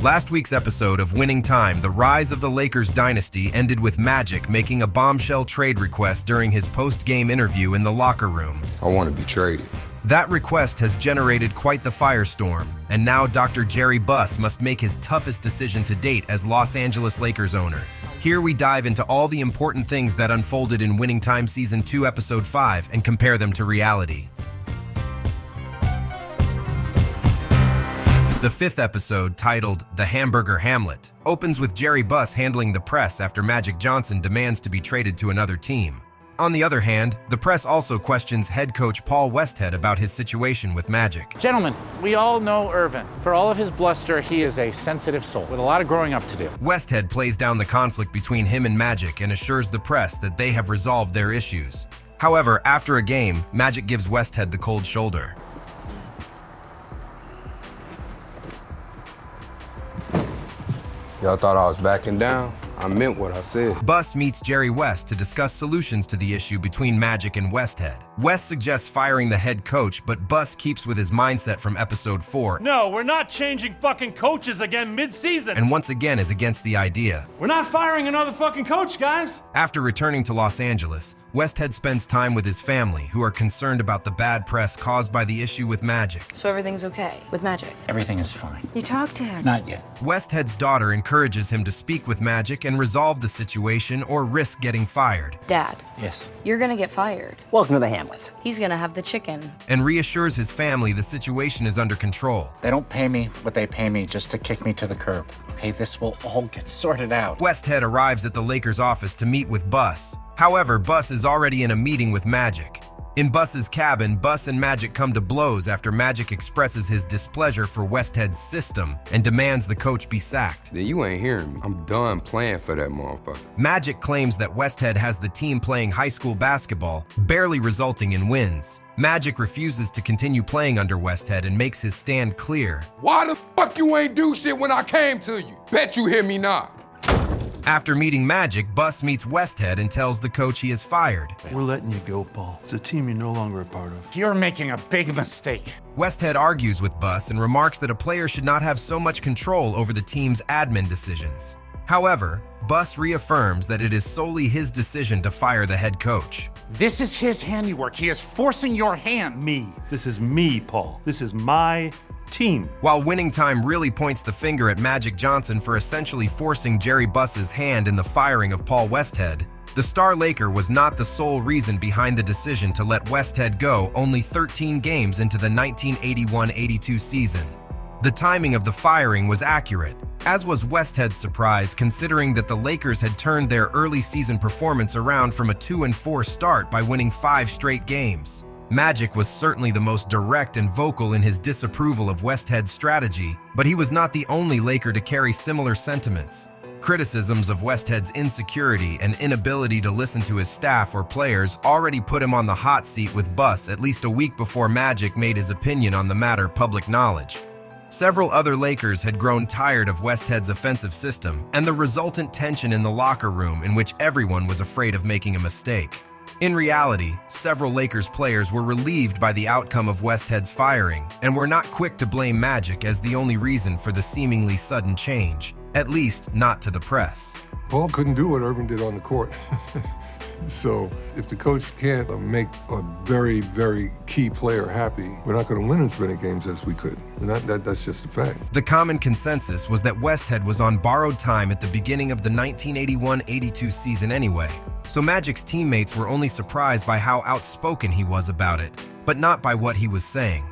Last week's episode of Winning Time, The Rise of the Lakers Dynasty, ended with Magic making a bombshell trade request during his post-game interview in the locker room. I want to be traded. That request has generated quite the firestorm, and now Dr. Jerry Buss must make his toughest decision to date as Los Angeles Lakers owner. Here we dive into all the important things that unfolded in Winning Time Season 2, Episode 5, and compare them to reality. The fifth episode, titled The Hamburger Hamlet, opens with Jerry Buss handling the press after Magic Johnson demands to be traded to another team. On the other hand, the press also questions head coach Paul Westhead about his situation with Magic. Gentlemen, we all know Irvin. For all of his bluster, he is a sensitive soul with a lot of growing up to do. Westhead plays down the conflict between him and Magic and assures the press that they have resolved their issues. However, after a game, Magic gives Westhead the cold shoulder. Y'all thought I was backing down? I meant what I said. Buss meets Jerry West to discuss solutions to the issue between Magic and Westhead. West suggests firing the head coach, but Buss keeps with his mindset from episode 4. No, we're not changing fucking coaches again mid-season. And once again is against the idea. We're not firing another fucking coach, guys. After returning to Los Angeles, Westhead spends time with his family, who are concerned about the bad press caused by the issue with Magic. So everything's okay with Magic? Everything is fine. You talked to him? Not yet. Westhead's daughter encourages him to speak with Magic and resolve the situation or risk getting fired. Dad, Yes. you're gonna get fired. Welcome to the Hamlet. He's gonna have the chicken. And reassures his family the situation is under control. They don't pay me what they pay me just to kick me to the curb. Okay, this will all get sorted out. Westhead arrives at the Lakers' office to meet with Buss. However, Buss is already in a meeting with Magic. In Buss's cabin, Buss and Magic come to blows after Magic expresses his displeasure for Westhead's system and demands the coach be sacked. Then you ain't hearing me. I'm done playing for that motherfucker. Magic claims that Westhead has the team playing high school basketball, barely resulting in wins. Magic refuses to continue playing under Westhead and makes his stand clear. Why the fuck you ain't do shit when I came to you? Bet you hear me now. After meeting Magic, Buss meets Westhead and tells the coach he is fired. We're letting you go, Paul. It's a team you're no longer a part of. You're making a big mistake. Westhead argues with Buss and remarks that a player should not have so much control over the team's admin decisions. However, Buss reaffirms that it is solely his decision to fire the head coach. This is his handiwork. He is forcing your hand. Me. This is me, Paul. This is my team. While Winning Time really points the finger at Magic Johnson for essentially forcing Jerry Buss's hand in the firing of Paul Westhead, the star Laker was not the sole reason behind the decision to let Westhead go only 13 games into the 1981-82 season. The timing of the firing was accurate, as was Westhead's surprise considering that the Lakers had turned their early season performance around from a 2-4 start by winning 5 straight games. Magic was certainly the most direct and vocal in his disapproval of Westhead's strategy, but he was not the only Laker to carry similar sentiments. Criticisms of Westhead's insecurity and inability to listen to his staff or players already put him on the hot seat with Buss at least a week before Magic made his opinion on the matter public knowledge. Several other Lakers had grown tired of Westhead's offensive system and the resultant tension in the locker room in which everyone was afraid of making a mistake. In reality, several Lakers players were relieved by the outcome of Westhead's firing and were not quick to blame Magic as the only reason for the seemingly sudden change, at least not to the press. Paul couldn't do what Irvin did on the court. So if the coach can't make a very, very key player happy, we're not going to win as many games as we could. And that's just a fact. The common consensus was that Westhead was on borrowed time at the beginning of the 1981-82 season anyway, so Magic's teammates were only surprised by how outspoken he was about it, but not by what he was saying.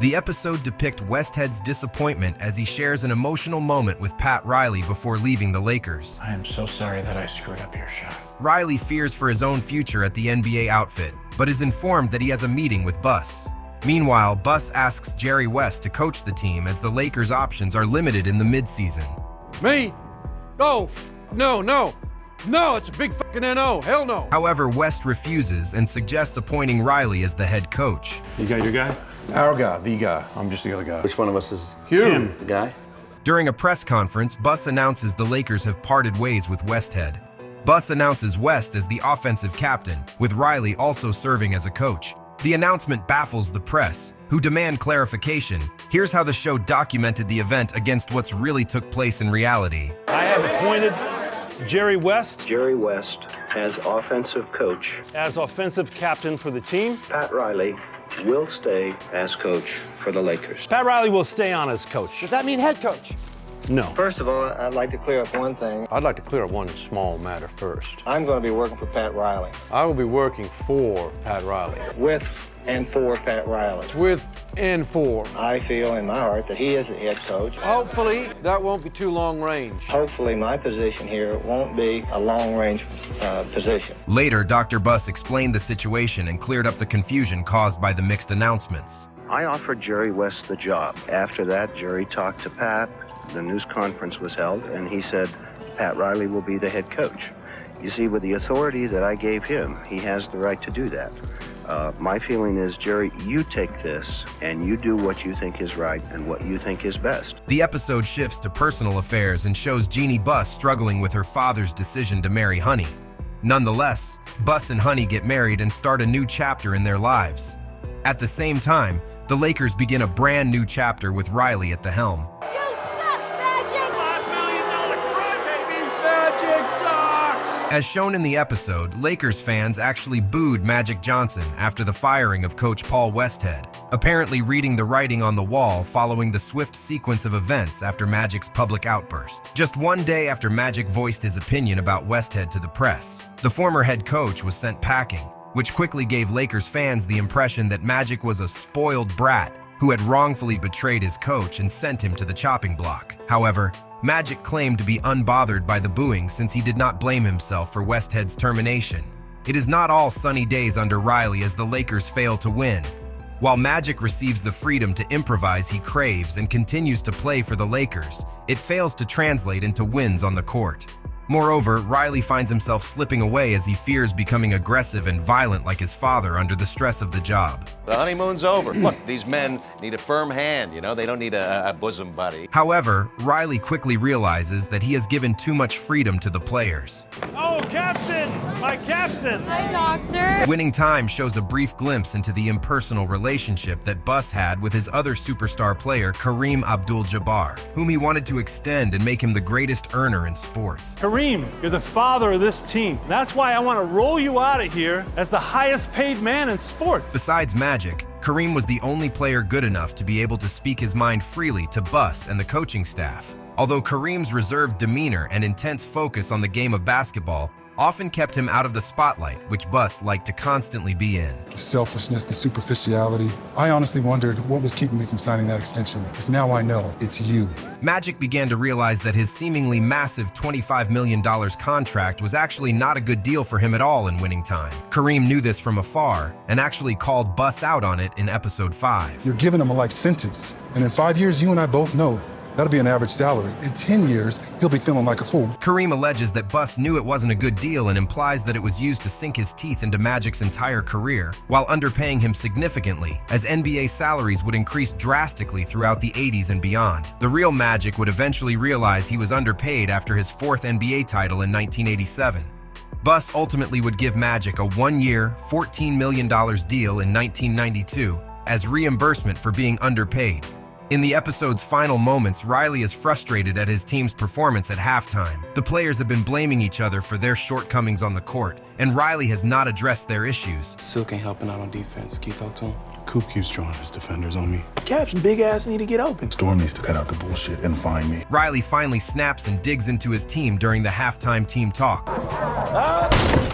The episode depicts Westhead's disappointment as he shares an emotional moment with Pat Riley before leaving the Lakers. I am so sorry that I screwed up your shot. Riley fears for his own future at the NBA outfit, but is informed that he has a meeting with Buss. Meanwhile, Buss asks Jerry West to coach the team as the Lakers' options are limited in the midseason. Me? Oh, no, it's a big fucking no, hell no. However, West refuses and suggests appointing Riley as the head coach. You got your guy? Our guy, the guy. I'm just the other guy. Which one of us is Him. the guy? During a press conference, Buss announces the Lakers have parted ways with Westhead. Buss announces West as the offensive captain, with Riley also serving as a coach. The announcement baffles the press, who demand clarification. Here's how the show documented the event against what's really took place in reality. I have appointed Jerry West Jerry West as offensive coach. as offensive captain for the team. Pat Riley will stay as coach for the Lakers. Pat Riley will stay on as coach. Does that mean head coach? No. First of all, I'd like to clear up one thing. I'd like to clear up one small matter first. I'm going to be working for Pat Riley. I will be working for Pat Riley. With and for Pat Riley. With and for. I feel in my heart that he is the head coach. Hopefully, that won't be too long range. Hopefully, my position here won't be a long-range position. Later, Dr. Buss explained the situation and cleared up the confusion caused by the mixed announcements. I offered Jerry West the job. After that, Jerry talked to Pat. The news conference was held, and he said Pat Riley will be the head coach. You see, with the authority that I gave him, he has the right to do that. My feeling is, Jerry, you take this and you do what you think is right and what you think is best. The episode shifts to personal affairs and shows Jeannie Buss struggling with her father's decision to marry Honey. Nonetheless, Buss and Honey get married and start a new chapter in their lives. At the same time, the Lakers begin a brand new chapter with Riley at the helm. As shown in the episode, Lakers fans actually booed Magic Johnson after the firing of coach Paul Westhead, apparently reading the writing on the wall following the swift sequence of events after Magic's public outburst. Just one day after Magic voiced his opinion about Westhead to the press, the former head coach was sent packing, which quickly gave Lakers fans the impression that Magic was a spoiled brat who had wrongfully betrayed his coach and sent him to the chopping block. However, Magic claimed to be unbothered by the booing since he did not blame himself for Westhead's termination. It is not all sunny days under Riley as the Lakers fail to win. While Magic receives the freedom to improvise he craves and continues to play for the Lakers, it fails to translate into wins on the court. Moreover, Riley finds himself slipping away as he fears becoming aggressive and violent like his father under the stress of the job. The honeymoon's over. Look, these men need a firm hand, they don't need a bosom buddy. However, Riley quickly realizes that he has given too much freedom to the players. Oh, Captain! My captain! Hi, Doctor. Winning Time shows a brief glimpse into the impersonal relationship that Buss had with his other superstar player, Kareem Abdul-Jabbar, whom he wanted to extend and make him the greatest earner in sports. Kareem, you're the father of this team. That's why I want to roll you out of here as the highest paid man in sports. Besides Magic, Kareem was the only player good enough to be able to speak his mind freely to Buss and the coaching staff. Although Kareem's reserved demeanor and intense focus on the game of basketball often kept him out of the spotlight, which Buss liked to constantly be in. The selfishness, the superficiality. I honestly wondered what was keeping me from signing that extension, because now I know it's you. Magic began to realize that his seemingly massive $25 million contract was actually not a good deal for him at all in Winning Time. Kareem knew this from afar and actually called Buss out on it in episode 5. You're giving him a life sentence, and in 5 years, you and I both know that'll be an average salary. In 10 years, he'll be feeling like a fool. Kareem alleges that Buss knew it wasn't a good deal and implies that it was used to sink his teeth into Magic's entire career, while underpaying him significantly, as NBA salaries would increase drastically throughout the 80s and beyond. The real Magic would eventually realize he was underpaid after his 4th NBA title in 1987. Buss ultimately would give Magic a 1-year, $14 million deal in 1992 as reimbursement for being underpaid. In the episode's final moments, Riley is frustrated at his team's performance at halftime. The players have been blaming each other for their shortcomings on the court, and Riley has not addressed their issues. Silk ain't helping out on defense. Can you talk to him? Coop keeps drawing his defenders on me. Cap's big ass need to get open. Storm needs to cut out the bullshit and find me. Riley finally snaps and digs into his team during the halftime team talk.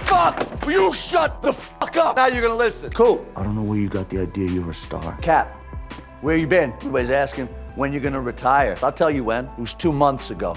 Fuck! You shut the fuck up! Now you're gonna listen. Cool. I don't know where you got the idea you're a star. Cap, where you been? Everybody's asking when you're gonna retire. I'll tell you when. It was 2 months ago.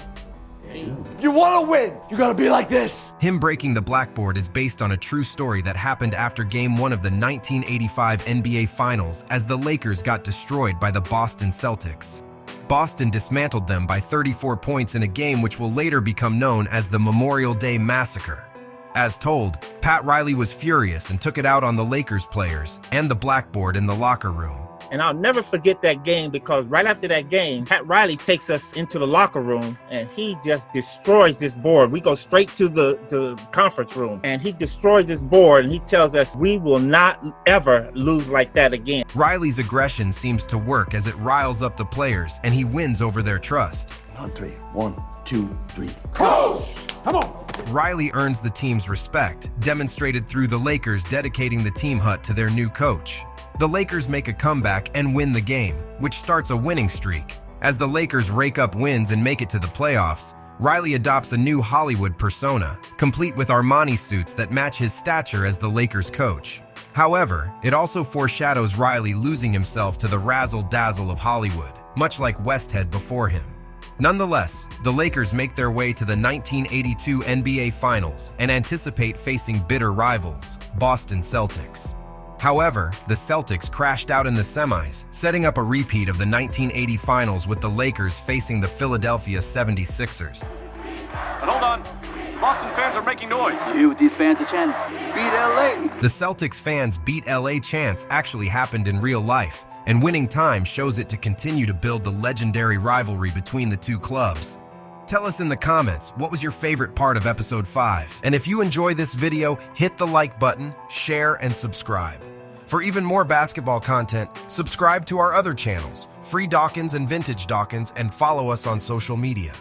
You wanna win, you gotta be like this. Him breaking the blackboard is based on a true story that happened after Game 1 of the 1985 NBA Finals as the Lakers got destroyed by the Boston Celtics. Boston dismantled them by 34 points in a game which will later become known as the Memorial Day Massacre. As told, Pat Riley was furious and took it out on the Lakers players and the blackboard in the locker room. And I'll never forget that game because right after that game, Pat Riley takes us into the locker room and he just destroys this board. We go straight to the conference room and he destroys this board and he tells us we will not ever lose like that again. Riley's aggression seems to work as it riles up the players and he wins over their trust. On three. 1, 2, 3. Coach! Come on! Riley earns the team's respect, demonstrated through the Lakers dedicating the team hut to their new coach. The Lakers make a comeback and win the game, which starts a winning streak. As the Lakers rake up wins and make it to the playoffs, Riley adopts a new Hollywood persona, complete with Armani suits that match his stature as the Lakers coach. However, it also foreshadows Riley losing himself to the razzle-dazzle of Hollywood, much like Westhead before him. Nonetheless, the Lakers make their way to the 1982 NBA Finals and anticipate facing bitter rivals, Boston Celtics. However, the Celtics crashed out in the semis, setting up a repeat of the 1980 Finals with the Lakers facing the Philadelphia 76ers. But hold on. Boston fans are making noise. You, these fans are chanting, beat LA. The Celtics fans beat LA chants actually happened in real life, and winning time shows it to continue to build the legendary rivalry between the two clubs. Tell us in the comments, what was your favorite part of episode 5? And if you enjoy this video, hit the like button, share, and subscribe. For even more basketball content, subscribe to our other channels, Free Dawkins and Vintage Dawkins, and follow us on social media.